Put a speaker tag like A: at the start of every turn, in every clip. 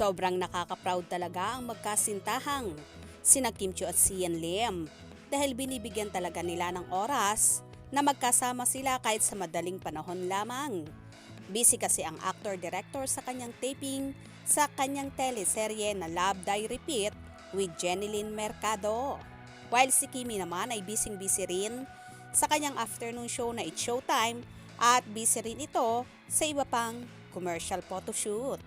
A: Sobrang nakaka-proud talaga ang magkasintahang sina Kim Chiu at Sian Lim dahil binibigyan talaga nila ng oras na magkasama sila kahit sa madaling panahon lamang. Busy kasi ang actor-director sa kanyang taping sa kanyang teleserye na Love Die Repeat with Jeneline Mercado. While si Kimi naman ay busy rin sa kanyang afternoon show na It's Showtime at busy rin ito sa iba pang commercial photoshoot.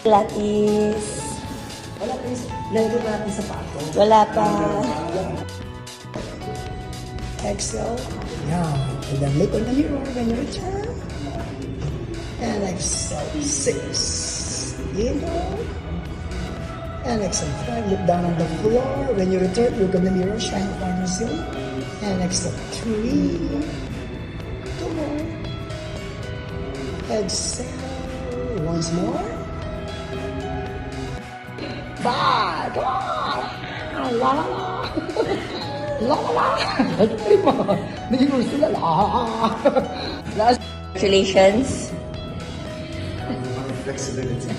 B: Pilates.
C: Wala pa yung laro natin sa pato.
B: Wala pa.
C: Exhale. Yeah. And then look on the mirror when you return. And exhale. 6. Inhale. And exhale. 5. Look down on the floor. When you return, look on the mirror. Shine upon yourself. And exhale. 3. 2 more. Exhale. Once more. 5. La la la. La la la. Prima. Naging sila la. Last.
B: Congratulations.
C: Flexibility.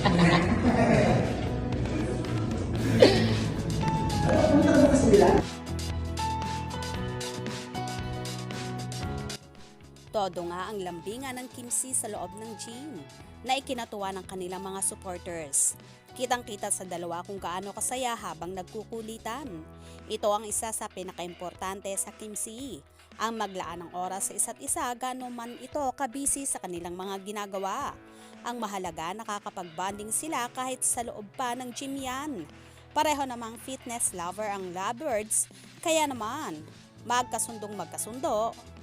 A: Todo nga ang lambingan ng Kim C sa loob ng gym na ikinatuwa ng kanilang mga supporters. Kitang-kita sa dalawa kung gaano kasaya habang nagkukulitan. Ito ang isa sa pinakaimportante sa Kim C, ang maglaan ng oras sa isa't isa gaano man ito kabisi sa kanilang mga ginagawa. Ang mahalaga nakakapag-bonding sila kahit sa loob pa ng gym yan. Pareho namang fitness lover ang lovebirds, kaya naman magkasundo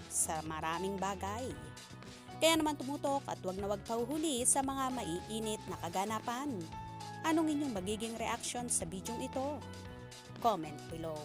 A: sa maraming bagay. Kaya naman tumutok at wag na wag pahuhuli sa mga maiinit na kaganapan. Anong inyong magiging reaction sa bidyong ito? Comment below.